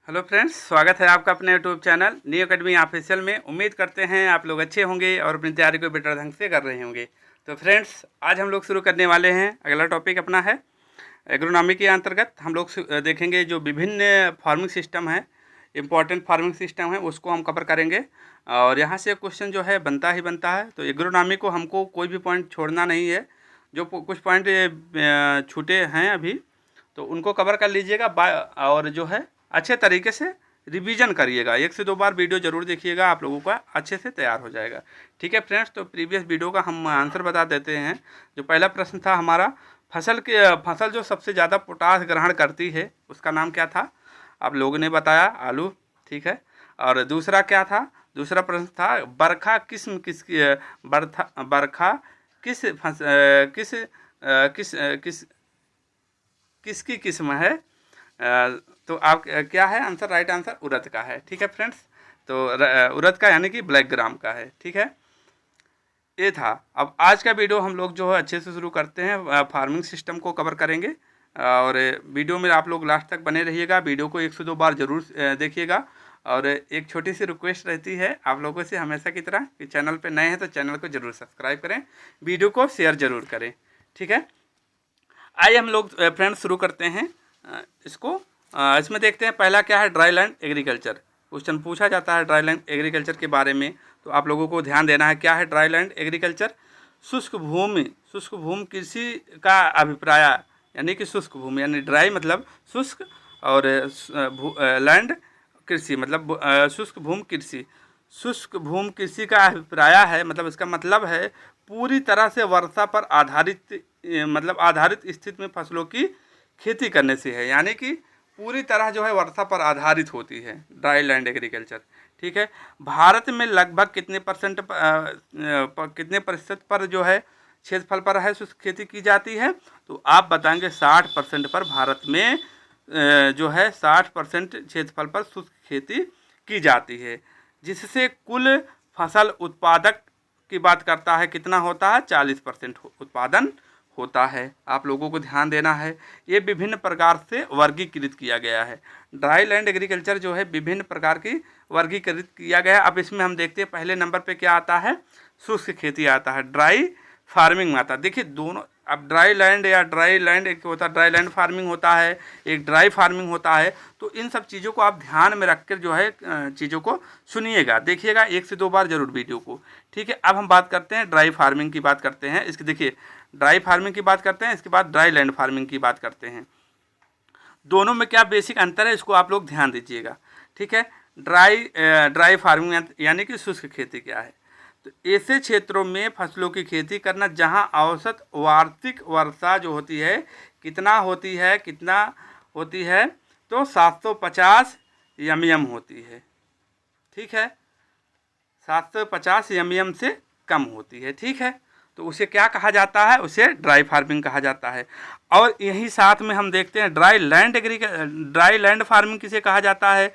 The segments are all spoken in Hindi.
हेलो फ्रेंड्स, स्वागत है आपका अपने YouTube channel new academy official में। उम्मीद करते हैं आप लोग अच्छे होंगे और अपनी तैयारी को बेटर ढंग से कर रहे होंगे। तो फ्रेंड्स, आज हम लोग शुरू करने वाले हैं। अगला टॉपिक अपना है एग्रोनॉमी के अंतर्गत हम लोग देखेंगे जो विभिन्न फार्मिंग सिस्टम है, इम्पॉर्टेंट फार्मिंग सिस्टम है, उसको हम कवर करेंगे। और यहाँ से क्वेश्चन जो है बनता ही बनता है। तो एग्रोनॉमी को हमको कोई भी पॉइंट छोड़ना नहीं है। जो कुछ पॉइंट छूटे हैं अभी, तो उनको कवर कर लीजिएगा और जो है अच्छे तरीके से रिवीजन करिएगा। 1 से 2 बार वीडियो ज़रूर देखिएगा, आप लोगों का अच्छे से तैयार हो जाएगा। ठीक है फ्रेंड्स, तो प्रीवियस वीडियो का हम आंसर बता देते हैं। जो पहला प्रश्न था हमारा, फसल जो सबसे ज़्यादा पोटास ग्रहण करती है उसका नाम क्या था? आप लोगों ने बताया आलू। ठीक है। और दूसरा क्या था? दूसरा प्रश्न था बरखा किस्म बरखा किस फस अ, किस अ, किस अ, किस किसकी किस्म है? तो आप क्या है आंसर? राइट आंसर उड़द का है। ठीक है फ्रेंड्स, तो उड़द का यानी कि ब्लैक ग्राम का है। ठीक है, ये था। अब आज का वीडियो हम लोग जो है अच्छे से शुरू करते हैं, फार्मिंग सिस्टम को कवर करेंगे। और वीडियो में आप लोग लास्ट तक बने रहिएगा। वीडियो को 1 से 2 बार ज़रूर देखिएगा। और एक छोटी सी रिक्वेस्ट रहती है आप लोगों से हमेशा की तरह कि चैनल पे नए हैं तो चैनल को ज़रूर सब्सक्राइब करें, वीडियो को शेयर ज़रूर करें। ठीक है, आइए हम लोग फ्रेंड्स शुरू करते हैं इसको। इसमें देखते हैं पहला क्या है, ड्राई लैंड एग्रीकल्चर। क्वेश्चन पूछा जाता है ड्राई लैंड एग्रीकल्चर के बारे में, तो आप लोगों को ध्यान देना है क्या है ड्राई लैंड एग्रीकल्चर। शुष्क भूमि कृषि का अभिप्राय, यानी कि शुष्क भूमि यानी ड्राई मतलब शुष्क, और लैंड कृषि मतलब शुष्क भूमि कृषि का अभिप्राय है, मतलब इसका मतलब है पूरी तरह से वर्षा पर आधारित स्थिति में फसलों की खेती करने से है। यानी कि पूरी तरह जो है वर्षा पर आधारित होती है ड्राई लैंड एग्रीकल्चर। ठीक है। भारत में लगभग कितने प्रतिशत पर जो है क्षेत्रफल पर है शुष्क खेती की जाती है? तो आप बताएंगे 60% पर भारत में जो है 60% क्षेत्रफल पर शुष्क खेती की जाती है, जिससे कुल फसल उत्पादक की बात करता है कितना होता है? 40% उत्पादन होता है। आप लोगों को ध्यान देना है, ये विभिन्न प्रकार से वर्गीकृत किया गया है। ड्राई लैंड एग्रीकल्चर जो है विभिन्न प्रकार की वर्गीकृत किया गया है। अब इसमें हम देखते हैं पहले नंबर पे क्या आता है, शुष्क खेती आता है, ड्राई फार्मिंग आता है। देखिए दोनों, अब ड्राई लैंड एक होता है ड्राई लैंड फार्मिंग होता है, एक ड्राई फार्मिंग होता है। तो इन सब चीज़ों को आप ध्यान में रख कर जो है चीज़ों को सुनिएगा, देखिएगा 1 से 2 बार जरूर वीडियो को। ठीक है, अब हम बात करते हैं ड्राई फार्मिंग की बात करते हैं। इसकी देखिए ड्राई फार्मिंग की बात करते हैं, इसके बाद ड्राई लैंड फार्मिंग की बात करते हैं। दोनों में क्या बेसिक अंतर है इसको आप लोग ध्यान दीजिएगा। ठीक है, ड्राई फार्मिंग यानी कि शुष्क खेती क्या है? तो ऐसे क्षेत्रों में फसलों की खेती करना जहां औसत वार्षिक वर्षा जो होती है कितना होती है तो 750 mm होती है। ठीक है, 750 mm से कम होती है। ठीक है, तो उसे क्या कहा जाता है? उसे ड्राई फार्मिंग कहा जाता है। और यही साथ में हम देखते हैं ड्राई लैंड फार्मिंग किसे कहा जाता है?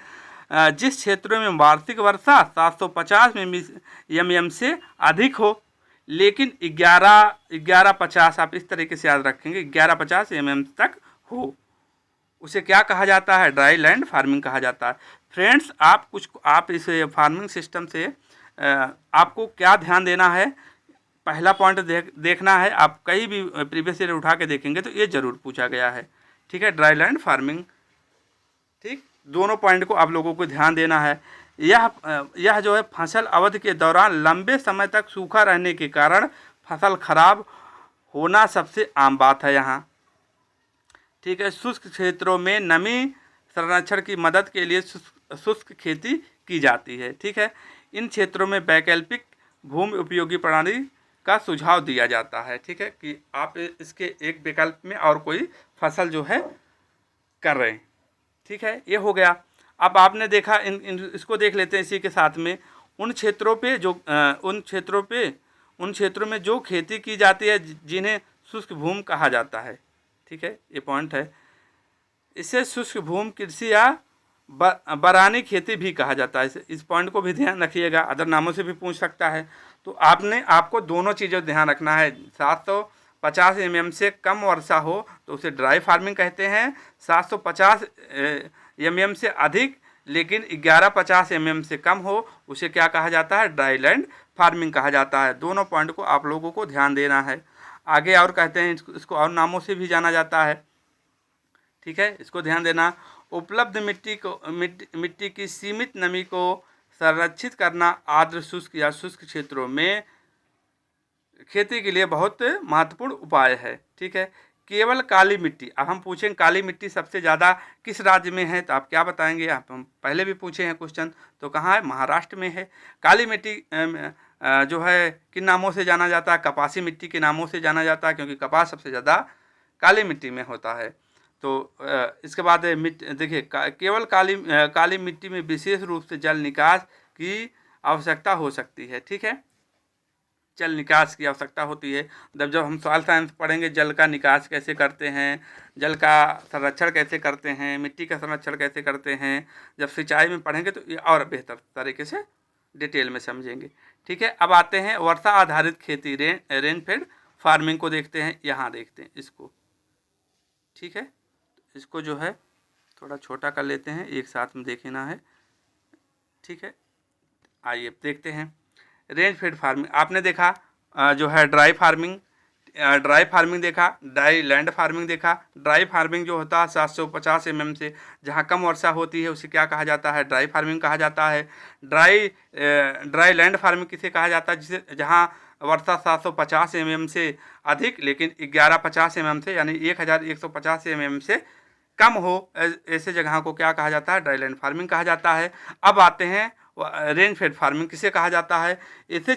जिस क्षेत्रों में वार्षिक वर्षा 750 mm से अधिक हो, लेकिन 1150, आप इस तरीके से याद रखेंगे, 1150 mm तक हो, उसे क्या कहा जाता है? ड्राई लैंड फार्मिंग कहा जाता है। फ्रेंड्स, आप इस फार्मिंग सिस्टम से आपको क्या ध्यान देना है? पहला पॉइंट देखना है। आप कहीं भी प्रीवियस ईयर उठा के देखेंगे तो ये ज़रूर पूछा गया है। ठीक है, ड्राई लैंड फार्मिंग। ठीक, दोनों पॉइंट को आप लोगों को ध्यान देना है। यह जो है फसल अवधि के दौरान लंबे समय तक सूखा रहने के कारण फसल खराब होना सबसे आम बात है यहाँ। ठीक है, शुष्क क्षेत्रों में नमी संरक्षण की मदद के लिए शुष्क खेती की जाती है। ठीक है, इन क्षेत्रों में वैकल्पिक भूमि उपयोगी प्रणाली का सुझाव दिया जाता है। ठीक है, कि आप इसके एक विकल्प में और कोई फसल जो है कर रहे हैं। ठीक है, ये हो गया। अब आपने देखा इसको देख लेते हैं इसी के साथ में उन क्षेत्रों में जो खेती की जाती है जिन्हें शुष्क भूमि कहा जाता है। ठीक है, ये पॉइंट है। इसे शुष्क भूमि कृषि या बरानी खेती भी कहा जाता है। इस पॉइंट को भी ध्यान रखिएगा, अदर नामों से भी पूछ सकता है। तो आपको दोनों चीज़ें ध्यान रखना है। 50 mm से कम वर्षा हो तो उसे ड्राई फार्मिंग कहते हैं। 750 mm से अधिक लेकिन 1150 mm से कम हो उसे क्या कहा जाता है, ड्राई लैंड फार्मिंग कहा जाता है। दोनों पॉइंट को आप लोगों को ध्यान देना है। आगे और कहते हैं इसको और नामों से भी जाना जाता है, ठीक है, इसको ध्यान देना। उपलब्ध मिट्टी की सीमित नमी को संरक्षित करना आर्द्र शुष्क या शुष्क क्षेत्रों में खेती के लिए बहुत महत्वपूर्ण उपाय है, ठीक है। केवल काली मिट्टी, अब हम पूछेंगे काली मिट्टी सबसे ज़्यादा किस राज्य में है, तो आप क्या बताएंगे, आप हम पहले भी पूछे हैं क्वेश्चन, तो कहाँ है, महाराष्ट्र में है। काली मिट्टी जो है किन नामों से जाना जाता है, कपासी मिट्टी के नामों से जाना जाता है, क्योंकि कपास सबसे ज़्यादा काली मिट्टी में होता है। तो इसके बाद देखिए केवल काली मिट्टी में विशेष रूप से जल निकास की आवश्यकता हो सकती है, ठीक है, जल निकास की आवश्यकता होती है। जब हम सॉइल साइंस पढ़ेंगे जल का निकास कैसे करते हैं, जल का संरक्षण कैसे करते हैं, मिट्टी का संरक्षण कैसे करते हैं, जब सिंचाई में पढ़ेंगे तो ये और बेहतर तरीके से डिटेल में समझेंगे, ठीक है। अब आते हैं वर्षा आधारित खेती, रेनफेड फार्मिंग को देखते हैं। यहाँ देखते हैं इसको, ठीक है, इसको जो है थोड़ा छोटा कर लेते हैं, एक साथ में देखना है, ठीक है। आइए देखते हैं रेनफेड फार्मिंग। आपने देखा जो है ड्राई फार्मिंग देखा, ड्राई लैंड फार्मिंग देखा। ड्राई फार्मिंग जो होता है 750 mm से जहाँ कम वर्षा होती है उसे क्या कहा जाता है, ड्राई फार्मिंग कहा जाता है। ड्राई लैंड फार्मिंग किसे कहा जाता है, जिसे जहाँ वर्षा 750 mm से अधिक लेकिन 1150 mm से यानी 1150 mm से कम हो, ऐसे जगह को क्या कहा जाता है, ड्राई लैंड फार्मिंग कहा जाता है। अब आते हैं रेनफेड फार्मिंग किसे कहा जाता है। ऐसे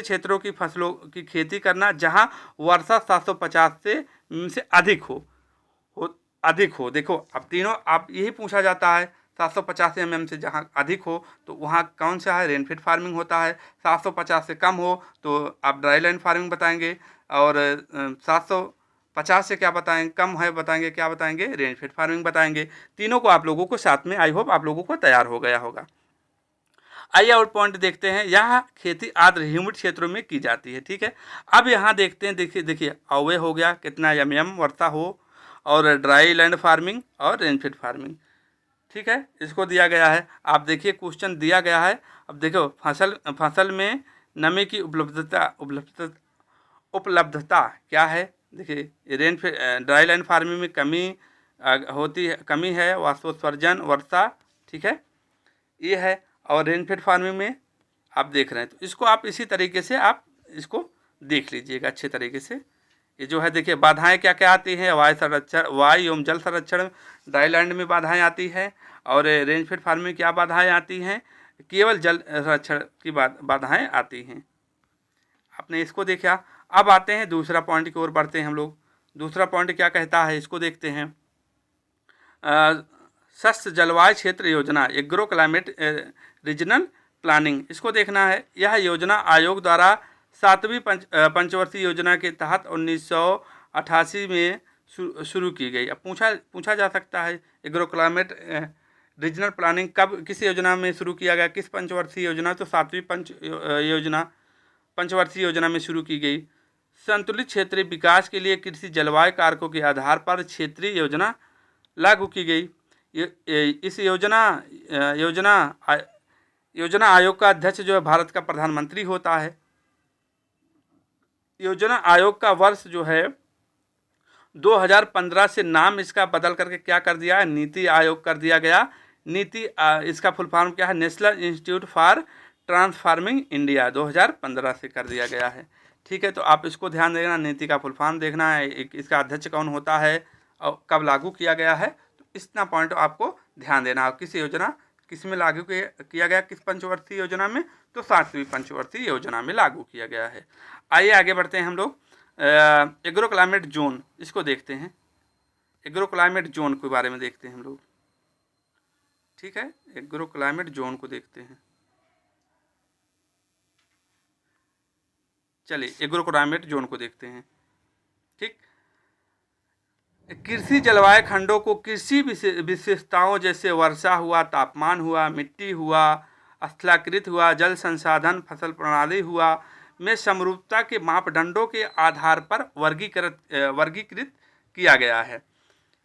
क्षेत्रों की फसलों की खेती करना जहां वर्षा 750 से अधिक हो। देखो अब तीनों आप यही पूछा जाता है, 750 mm से जहां अधिक हो तो वहां कौन सा है, रेनफेड फार्मिंग होता है। 750 से कम हो तो आप ड्राई लैंड फार्मिंग बताएंगे, और 750 से क्या बताएंगे, कम है बताएंगे, क्या बताएंगे, रेनफेड फार्मिंग बताएंगे। तीनों को आप लोगों को साथ में, आई होप आप लोगों को तैयार हो गया होगा। आइए और पॉइंट देखते हैं। यहाँ खेती आर्द्र ह्यूमिड क्षेत्रों में की जाती है, ठीक है। अब यहाँ देखते हैं, देखिए अवे हो गया कितना mm वर्षा हो, और ड्राई लैंड फार्मिंग और रेनफेड फार्मिंग, ठीक है, इसको दिया गया है। आप देखिए क्वेश्चन दिया गया है। अब देखो फसल में नमी की उपलब्धता क्या है। देखिए ड्राई लैंड फार्मिंग में कमी है वाष्पोत्सर्जन वर्षा, ठीक है, ये है। और रेनफेड फार्मिंग में आप देख रहे हैं, तो इसको आप इसी तरीके से आप इसको देख लीजिएगा अच्छे तरीके से। ये जो है देखिए बाधाएं क्या क्या आती हैं, वायु एवं जल संरक्षण ड्राई लैंड में बाधाएं आती हैं, और रेनफेड फार्मिंग में क्या बाधाएं आती हैं, केवल जल संरक्षण की बाधाएं आती हैं। आपने इसको देखा। अब आते हैं दूसरा पॉइंट की ओर बढ़ते हैं हम लोग। दूसरा पॉइंट क्या कहता है, इसको देखते हैं। शस्य जलवायु क्षेत्र योजना, एग्रो क्लाइमेट रीजनल प्लानिंग, इसको देखना है। यह योजना आयोग द्वारा 7वीं पंचवर्षीय योजना के तहत 1988 में शुरू की गई। अब पूछा जा सकता है एग्रो क्लाइमेट रीजनल प्लानिंग कब, किस योजना में शुरू किया गया, किस पंचवर्षीय योजना, तो 7वीं पंचवर्षीय योजना में शुरू की गई। संतुलित क्षेत्रीय विकास के लिए कृषि जलवायु कारकों के आधार पर क्षेत्रीय योजना लागू की गई। इस योजना आयोग का अध्यक्ष जो है भारत का प्रधानमंत्री होता है। योजना आयोग का वर्ष जो है 2015 से नाम इसका बदल करके क्या कर दिया है, नीति आयोग कर दिया गया। इसका फुल फॉर्म क्या है, national institute for transforming India, 2015 से कर दिया गया है, ठीक है। तो आप इसको ध्यान देना, नीति का फुल फॉर्म देखना है, इसका अध्यक्ष कौन होता है और कब लागू किया गया है, तो इतना पॉइंट आपको ध्यान देना है। किस में लागू किया गया, किस पंचवर्षीय योजना में, तो 7वीं पंचवर्षीय योजना में लागू किया गया है। आइए आगे बढ़ते हैं हम लोग। एग्रो क्लाइमेट जोन, इसको देखते हैं। एग्रो क्लाइमेट जोन के बारे में देखते हैं हम लोग, ठीक है। एग्रो क्लाइमेट जोन को देखते हैं। चलिए एग्रो क्लाइमेट जोन को देखते हैं, ठीक। कृषि जलवायु खंडों को कृषि विशेषताओं जैसे वर्षा हुआ, तापमान हुआ, मिट्टी हुआ, स्थलाकृत हुआ, जल संसाधन, फसल प्रणाली हुआ, में समरूपता के मापदंडों के आधार पर वर्गीकृत किया गया है।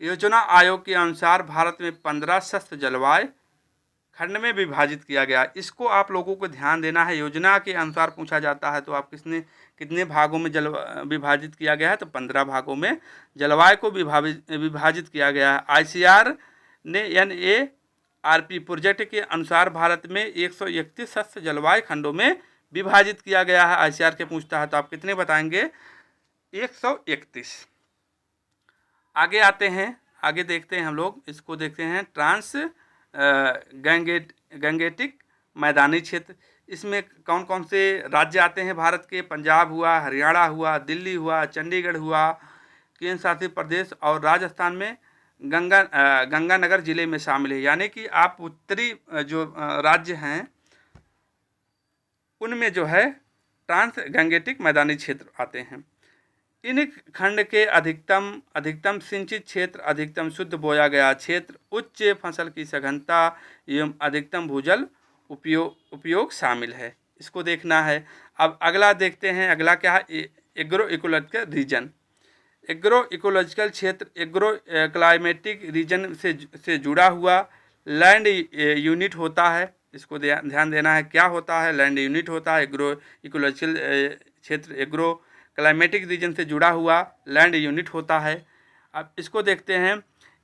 योजना आयोग के अनुसार भारत में 15 शस्त्र जलवायु खंड में विभाजित किया गया। इसको आप लोगों को ध्यान देना है। योजना के अनुसार पूछा जाता है तो आप कितने भागों में विभाजित किया गया है, तो 15 भागों में जलवायु को विभाजित किया गया है। ICR ने NARP प्रोजेक्ट के अनुसार भारत में 131 शस्त्र जलवायु खंडों में विभाजित किया गया है। ICR के पूछता है तो आप कितने बताएंगे? 131। आगे आते हैं, आगे देखते हैं हम लोग, इसको देखते हैं ट्रांस गैंगेटिक मैदानी क्षेत्र। इसमें कौन कौन से राज्य आते हैं भारत के? पंजाब हुआ, हरियाणा हुआ, दिल्ली हुआ, चंडीगढ़ हुआ, केंद्र शासित प्रदेश और राजस्थान में गंगानगर जिले में शामिल है। यानी कि आप उत्तरी जो राज्य हैं उनमें जो है ट्रांस गैंगेटिक मैदानी क्षेत्र आते हैं। इन खंड के अधिकतम सिंचित क्षेत्र, अधिकतम शुद्ध बोया गया क्षेत्र, उच्च फसल की सघनता एवं अधिकतम भूजल उपयोग शामिल है। इसको देखना है। अब अगला देखते हैं, अगला क्या है? Agro ecological region. Agro ecological क्षेत्र एग्रो क्लाइमेटिक रीजन से जुड़ा हुआ लैंड यूनिट होता है। इसको ध्यान देना है। क्या होता है? लैंड यूनिट होता है। एग्रो इकोलॉजिकल क्षेत्र एग्रो क्लाइमेटिक रीजन से जुड़ा हुआ लैंड यूनिट होता है। अब इसको देखते हैं।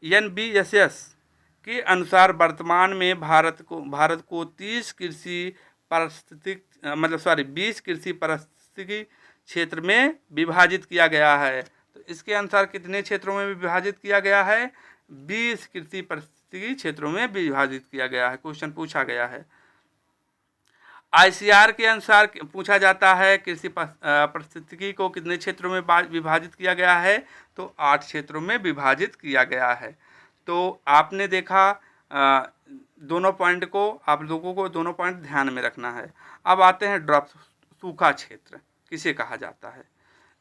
NBSS के अनुसार वर्तमान में भारत को 20 कृषि पारिस्थितिकी क्षेत्र में विभाजित किया गया है। तो इसके अनुसार कितने क्षेत्रों में विभाजित किया गया है? 20 कृषि पारिस्थितिकी क्षेत्रों में विभाजित किया गया है। क्वेश्चन पूछा गया है। ICR के अनुसार पूछा जाता है कृषि पारिस्थितिकी को कितने क्षेत्रों में विभाजित किया गया है? तो 8 क्षेत्रों में विभाजित किया गया है। तो आपने देखा दोनों पॉइंट को, आप लोगों को दोनों पॉइंट ध्यान में रखना है। अब आते हैं ड्राफ्ट सूखा क्षेत्र किसे कहा जाता है।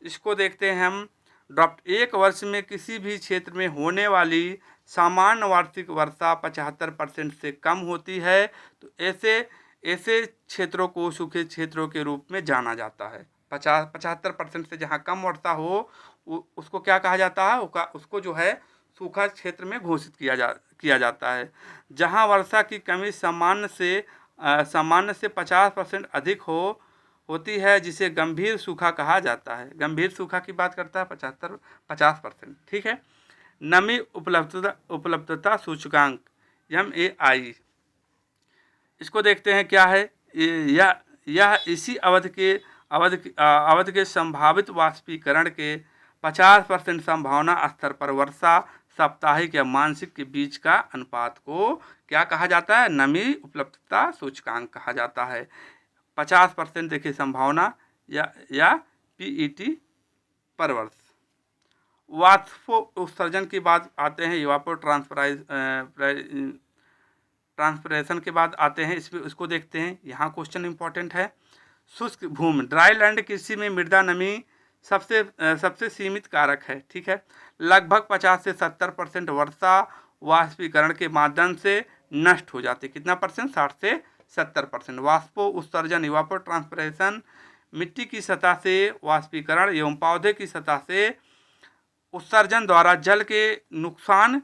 इसको देखते हैं हम। ड्राफ्ट एक वर्ष में किसी भी क्षेत्र में होने वाली सामान्य वार्षिक वर्षा 75% से कम होती है तो ऐसे क्षेत्रों को सूखे क्षेत्रों के रूप में जाना जाता है। 75% से जहाँ कम वर्षा हो उसको क्या कहा जाता है? उसको जो है सूखा क्षेत्र में घोषित किया जाता है। जहाँ वर्षा की कमी सामान्य से 50% अधिक होती है जिसे गंभीर सूखा कहा जाता है। गंभीर सूखा की बात करता है 50%। ठीक है। नमी उपलब्धता सूचकांक MAI, इसको देखते हैं क्या है। यह इसी अवधि के संभावित वाष्पीकरण के 50% संभावना स्तर पर वर्षा साप्ताहिक या मासिक के बीच का अनुपात को क्या कहा जाता है? नमी उपलब्धता सूचकांक कहा जाता है। 50% देखिए संभावना या PET पर वर्ष। वाष्प उत्सर्जन की बात आते हैं। इवापोर ट्रांसपिरेशन के बाद आते हैं इसको देखते हैं। यहाँ क्वेश्चन इंपॉर्टेंट है। शुष्क भूमि ड्राई लैंड कृषि में मृदा नमी सबसे सीमित कारक है। ठीक है। लगभग 50 से 70% वर्षा वाष्पीकरण के माध्यम से नष्ट हो जाती है। कितना परसेंट? 60 से 70%। वाष्पो उत्सर्जन इवापोर ट्रांसपिरेशन मिट्टी की सतह से वाष्पीकरण एवं पौधे की सतह से उत्सर्जन द्वारा जल के नुकसान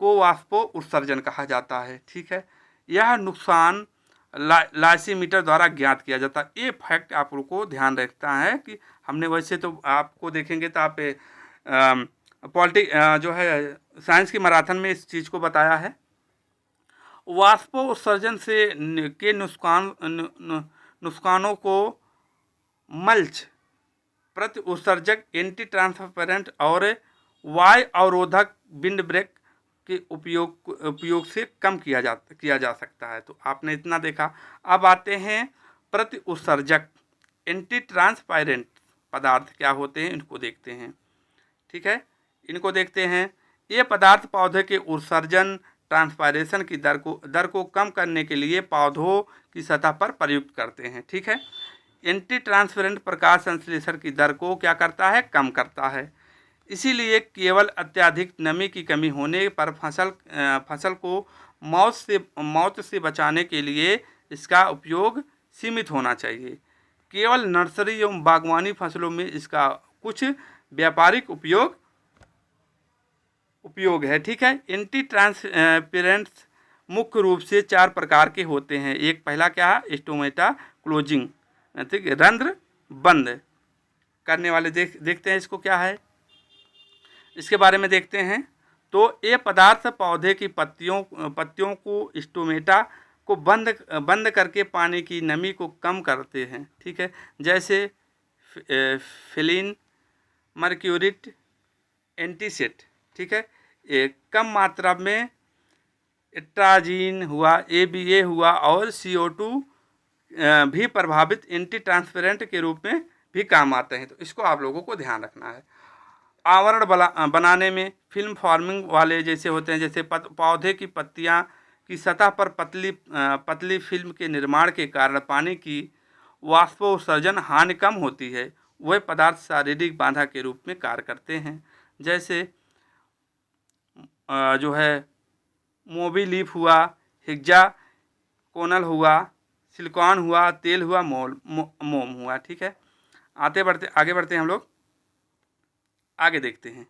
को वाष्पो उत्सर्जन कहा जाता है। ठीक है। यह नुकसान लाइसीमीटर द्वारा ज्ञात किया जाता है। ये फैक्ट आप लोग को ध्यान रखता है कि हमने वैसे तो आपको देखेंगे तो आप जो है साइंस की मैराथन में इस चीज़ को बताया है। वाष्पो उत्सर्जन से के नुकसानों को मल्च, प्रति उत्सर्जक, एंटी ट्रांसपेरेंट और वायु अवरोधक विंड ब्रेक के उपयोग से कम किया जा सकता है। तो आपने इतना देखा। अब आते हैं प्रति उत्सर्जक एंटी ट्रांसपेरेंट पदार्थ क्या होते हैं, इनको देखते हैं। ठीक है। इनको देखते हैं। ये पदार्थ पौधे के उत्सर्जन ट्रांसपायरेशन की दर को कम करने के लिए पौधों की सतह पर प्रयुक्त करते हैं। ठीक है। एंटी ट्रांसपेरेंट प्रकाश संश्लेषण की दर को क्या करता है? कम करता है। इसीलिए केवल अत्यधिक नमी की कमी होने पर फसल को मौत से बचाने के लिए इसका उपयोग सीमित होना चाहिए। केवल नर्सरी एवं बागवानी फसलों में इसका कुछ व्यापारिक उपयोग है। ठीक है। एंटी ट्रांसपेरेंट्स मुख्य रूप से 4 प्रकार के होते हैं। एक पहला क्या है, स्टोमेटा क्लोजिंग, ठीक है, रंध्र बंद करने वाले। देखते हैं इसको क्या है, इसके बारे में देखते हैं। तो ये पदार्थ पौधे की पत्तियों को स्टोमेटा को बंद करके पानी की नमी को कम करते हैं। ठीक है। जैसे फिलिन, मर्क्यूरिट, एंटीसेट। ठीक है। कम मात्रा में एट्राजीन हुआ, ABA हुआ और CO2 भी प्रभावित एंटी ट्रांसपेरेंट के रूप में भी काम आते हैं। तो इसको आप लोगों को ध्यान रखना है। आवरण बनाने में फिल्म फॉर्मिंग वाले जैसे होते हैं, जैसे पौधे की पत्तियां की सतह पर पतली फिल्म के निर्माण के कारण पानी की वाष्पोत्सर्जन हानि कम होती है। वह पदार्थ शारीरिक बाधा के रूप में कार्य करते हैं। जैसे जो है मोबी लीफ हुआ, हेक्साकोनल हुआ, सिलिकॉन हुआ, तेल हुआ, मोम हुआ। ठीक है। आगे बढ़ते हैं हम लोग, आगे देखते हैं।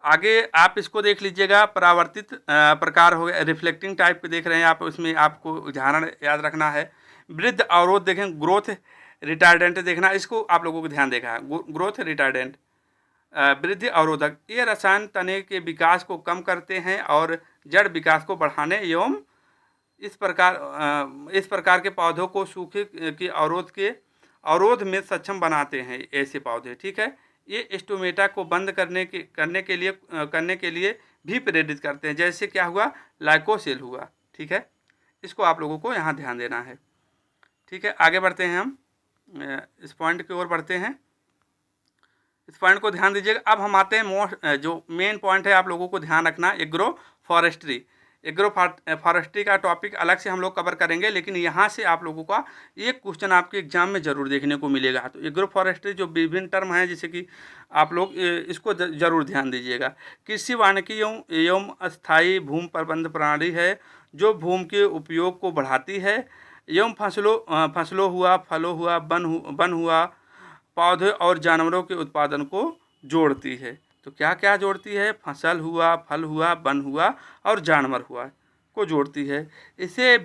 आगे आप इसको देख लीजिएगा, परावर्तित प्रकार हो गया, रिफ्लेक्टिंग टाइप के देख रहे हैं आप। उसमें आपको उदाहरण याद रखना है। वृद्ध अवरोध देखें, ग्रोथ रिटार्डेंट देखना, इसको आप लोगों को ध्यान देखा है। ग्रोथ रिटार्डेंट, वृद्धि अवरोधक, ये रसायन तने के विकास को कम करते हैं और जड़ विकास को बढ़ाने एवं इस प्रकार के पौधों को सूखे के अवरोध में सक्षम बनाते हैं ऐसे पौधे। ठीक है। ये स्टोमेटा को बंद करने के लिए भी प्रेरित करते हैं। जैसे क्या हुआ, लाइकोसेल हुआ। ठीक है। इसको आप लोगों को यहाँ ध्यान देना है। ठीक है। आगे बढ़ते हैं, हम इस पॉइंट की ओर बढ़ते हैं। इस पॉइंट को ध्यान दीजिएगा। अब हम आते हैं जो मेन पॉइंट है, आप लोगों को ध्यान रखना, एग्रो फॉरेस्ट्री का टॉपिक अलग से हम लोग कवर करेंगे, लेकिन यहाँ से आप लोगों का एक क्वेश्चन आपके एग्जाम में जरूर देखने को मिलेगा। तो एग्रो फॉरेस्ट्री जो विभिन्न टर्म हैं, जैसे कि आप लोग इसको जरूर ध्यान दीजिएगा। कृषि वानिकी एवं अस्थायी भूमि प्रबंध प्रणाली है जो भूमि के उपयोग को बढ़ाती है एवं फसलों हुआ, फलों हुआ, वन हुआ, पौधे और जानवरों के उत्पादन को जोड़ती है। तो क्या क्या जोड़ती है, फसल हुआ, फल हुआ, वन हुआ और जानवर हुआ को जोड़ती है। इसे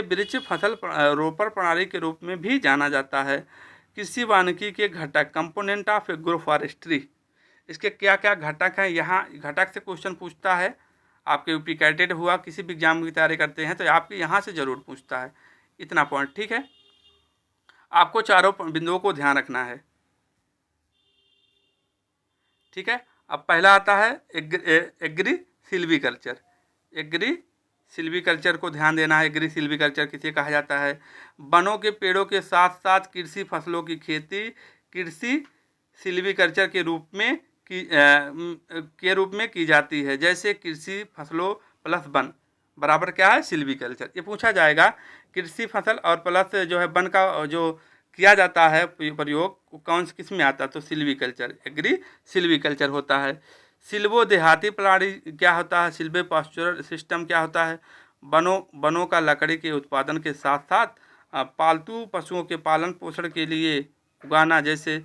वृक्ष फसल रोपण प्रणाली के रूप में भी जाना जाता है। कृषि वानिकी के घटक, कंपोनेंट ऑफ एग्रो फॉरेस्ट्री, इसके क्या क्या घटक हैं, यहाँ घटक से क्वेश्चन पूछता है। आपके यूपी कैडेट हुआ, किसी भी एग्जाम की तैयारी करते हैं तो आपके यहाँ से जरूर पूछता है। इतना पॉइंट। ठीक है। आपको चारों बिंदुओं को ध्यान रखना है। ठीक है। अब पहला आता है एग्री सिल्वीकल्चर। एग्री सिल्वीकल्चर को ध्यान देना है। एग्री सिल्वीकल्चर किसे कहा जाता है, वनों के पेड़ों के साथ साथ कृषि फसलों की खेती कृषि सिल्वीकल्चर के रूप में की जाती है। जैसे कृषि फसलों प्लस वन बराबर क्या है, सिल्वीकल्चर। ये पूछा जाएगा, कृषि फसल और प्लस जो है वन का जो किया जाता है प्रयोग, कौन से किस में आता है, तो सिल्वीकल्चर, एग्री सिल्वीकल्चर होता है। सिल्वो देहाती प्रणाली क्या होता है, सिल्वे पास्चुरल सिस्टम क्या होता है, वनों का लकड़ी के उत्पादन के साथ साथ पालतू पशुओं के पालन पोषण के लिए उगाना। जैसे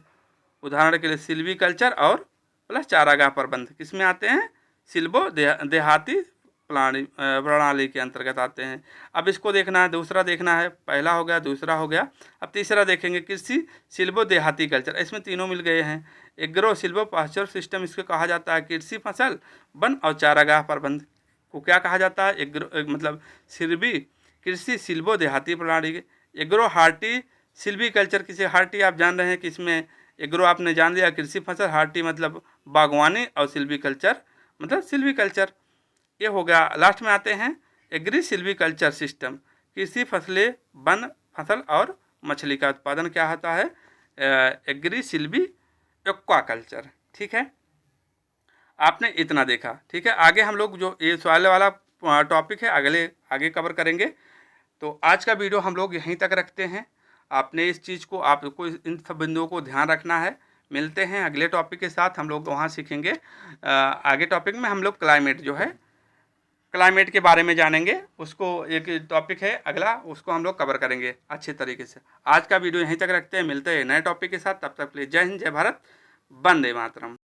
उदाहरण के लिए सिल्वीकल्चर और प्लस चारागाह प्रबंध किस में आते हैं, सिल्वो देहाती प्रणाली के अंतर्गत आते हैं। अब इसको देखना है, दूसरा देखना है। पहला हो गया, दूसरा हो गया, अब तीसरा देखेंगे, कृषि सिल्वो देहाती कल्चर। इसमें तीनों मिल गए हैं। एग्रो सिल्वो पास्चर सिस्टम इसको कहा जाता है। कृषि फसल वन और चारागाह प्रबंध को क्या कहा जाता है, एग्रो मतलब कृषि सिल्वो देहाती प्रणाली। एग्रो हार्टी सिल्वीकल्चर किसे, हार्टी आप जान रहे हैं कि इसमें एग्रो आपने जान लिया, कृषि फसल, हार्टी मतलब बागवानी और सिल्वीकल्चर मतलब सिल्वीकल्चर। ये हो गया। लास्ट में आते हैं एग्री सिल्वीकल्चर सिस्टम। कृषि फसलें, वन, फसल और मछली का उत्पादन क्या होता है, एग्री सिल्वी एक्वाकल्चर। ठीक है। आपने इतना देखा। ठीक है। आगे हम लोग जो ये सवाल वाला टॉपिक है आगे कवर करेंगे। तो आज का वीडियो हम लोग यहीं तक रखते हैं। आपने इस चीज़ को, आपको इन सब बिंदुओं को ध्यान रखना है। मिलते हैं अगले टॉपिक के साथ, हम लोग वहाँ सीखेंगे। आगे टॉपिक में हम लोग क्लाइमेट जो है क्लाइमेट के बारे में जानेंगे, उसको एक टॉपिक है अगला, उसको हम लोग कवर करेंगे अच्छे तरीके से। आज का वीडियो यहीं तक रखते हैं, मिलते हैं नए टॉपिक के साथ, तब तक के लिए जय हिंद, जय भारत, वंदे मातरम।